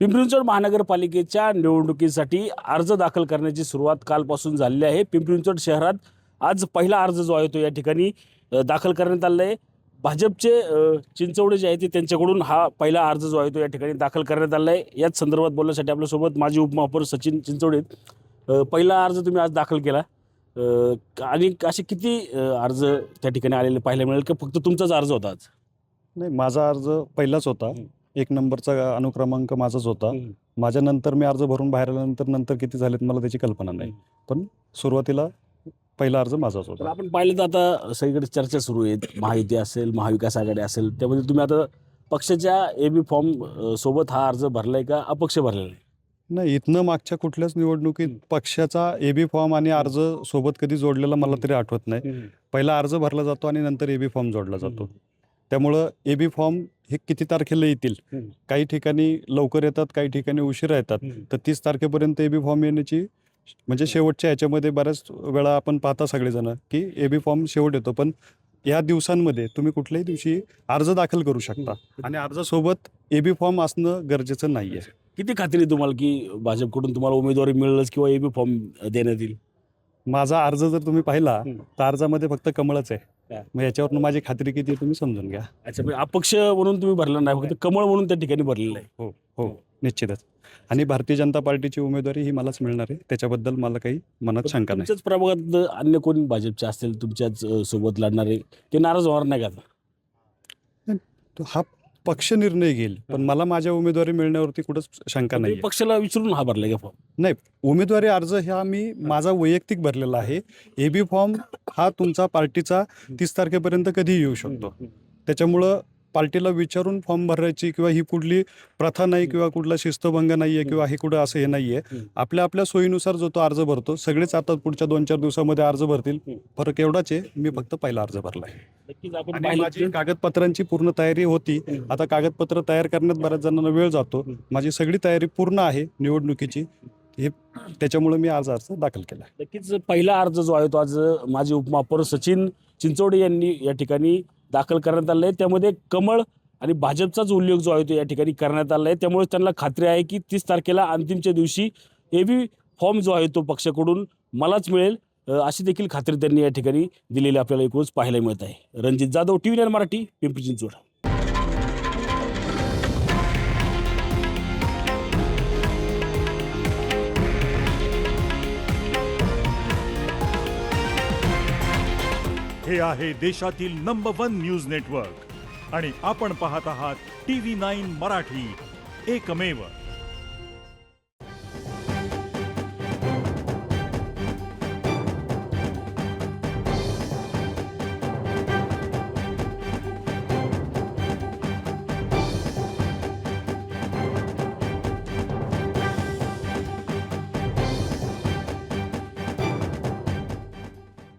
पिंपरी चिंचवड महानगरपालिकेच्या निवडणुकीसाठी अर्ज दाखल करण्याची सुरुवात कालपासून झालेली आहे। पिंपरी चिंचवड शहरात आज पहिला अर्ज जो आहे तो या ठिकाणी दाखल करण्यात आलेला आहे। भाजपचे चिंचवडे जे आहे ते त्यांच्याकडून हा पहिला अर्ज जो आहे तो या ठिकाणी दाखल करण्यात आलेला आहे। याच संदर्भात बोलण्यासाठी आपल्यासोबत माजी उपमहापौर सचिन चिंचवडे। पहिला अर्ज तुम्ही आज दाखल केला आणि असे किती अर्ज त्या ठिकाणी आलेले पाहायला मिळेल की फक्त तुमचाच अर्ज होता आज? नाही, माझा अर्ज पहिलाच होता। 1 नंबरचा अनुक्रमांक माझाच होता। माझ्यानंतर मी अर्ज भरून बाहेर आल्यानंतर नंतर किती झालेत मला त्याची कल्पना नाही, पण सुरुवातीला पहिला अर्ज माझाच तर होता। आपण पाहिलं तर आता सगळीकडे चर्चा सुरू आहेत, महायुती असेल, महाविकास आघाडी असेल, त्यामध्ये तुम्ही आता पक्षाच्या एबी फॉर्म सोबत हा अर्ज भरलाय का अपक्ष भरलेला आहे? नाही, इथनं मागच्या कुठल्याच निवडणुकीत पक्षाचा एबी फॉर्म आणि अर्ज सोबत कधी जोडलेला मला तरी आठवत नाही। पहिला अर्ज भरला जातो आणि नंतर एबी फॉर्म जोडला जातो। त्यामुळं एबी फॉर्म हे किती तारखेला येतील, काही ठिकाणी लवकर येतात, काही ठिकाणी उशिरा येतात। तर 30 तारखेपर्यंत एबी फॉर्म येण्याची म्हणजे शेवटच्या ह्याच्यामध्ये बऱ्याच वेळा आपण पाहता सगळेजण की एबी फॉर्म शेवट येतो, पण या दिवसांमध्ये तुम्ही कुठल्याही दिवशी अर्ज दाखल करू शकता आणि अर्जासोबत एबी फॉर्म असणं गरजेचं नाही आहे। किती खात्री आहे तुम्हाला की भाजपकडून तुम्हाला उमेदवारी मिळेलच किंवा एबी फॉर्म देण्यात येईल? माझा अर्ज जर तुम्ही पाहिला तर अर्जामध्ये फक्त कमळच आहे। हा. मग याच्यावरून माझी खात्री किती आहे तुम्ही समजून घ्या। अच्छा, म्हणजे अपक्ष म्हणून तुम्ही भरला नाही, फक्त कमळ म्हणून त्या ठिकाणी भरलेलं आहे? हो हो, निश्चितच। आणि भारतीय जनता पार्टीची उमेदवारी ही मलाच मिळणार आहे, त्याच्याबद्दल मला काही मनात शंका नाही। तुमच्याच प्रभागात अन्य कोणी भाजपचे असतील तुमच्याच सोबत लढणारे, ते नाराज होणार नाही का आता? तो हा पक्ष निर्णय घेईल, पण मला माझ्या उमेदवारी मिळण्यावरती कुठंच शंका तुम्ही नाही। पक्षाला विचारून हा भरलाय का फॉर्म? नाही, उमेदवारी अर्ज हा मी माझा वैयक्तिक भरलेला आहे। एबी फॉर्म हा तुमचा पार्टीचा 30 तारखेपर्यंत कधी येऊ शकतो, त्याच्यामुळं पार्टीला विचारून फॉर्म भरायची किंवा ही कुठली प्रथा नाही किंवा कुठला शिस्तभंग नाही आहे किंवा हे कुठं असं हे नाही आहे। आपल्या आपल्या सोयीनुसार जो तो अर्ज भरतो, सगळेच आता पुढच्या 2-4 दिवसामध्ये अर्ज भरतील। फरक एवढाच आहे, मी फक्त पहिला अर्ज भरला आहे नक्कीच आपण आणि पाहिलं माझी कागदपत्रांची पूर्ण तयारी होती। आता कागदपत्र तयार करण्यात बऱ्याच जणांना वेळ जातो, माझी सगळी तयारी पूर्ण आहे निवडणुकीची, हे त्याच्यामुळे मी आज अर्ज दाखल केला। नक्कीच पहिला अर्ज जो आहे तो आज माजी उपमहापौर सचिन चिंचवडे यांनी या ठिकाणी दाखल करण्यात आला आहे। त्यामध्ये कमळ आणि भाजपचाच उल्लेख जो आहे तो या ठिकाणी करण्यात आला आहे। त्यामुळे त्यांना खात्री आहे की 30 तारखेला अंतिमच्या दिवशी एबी फॉर्म जो आहे तो पक्षाकडून मलाच मिळेल, अशी देखील खात्री त्यांनी या ठिकाणी दिलेली आपल्याला एकूणच पाहायला मिळत आहे। रणजित जाधव, TV9 मराठी, पिंपरी चिंचवड। हे आहे देशातील नंबर 1 न्यूज नेटवर्क आणि आपण पाहत आहात TV9 मराठी, एकमेव।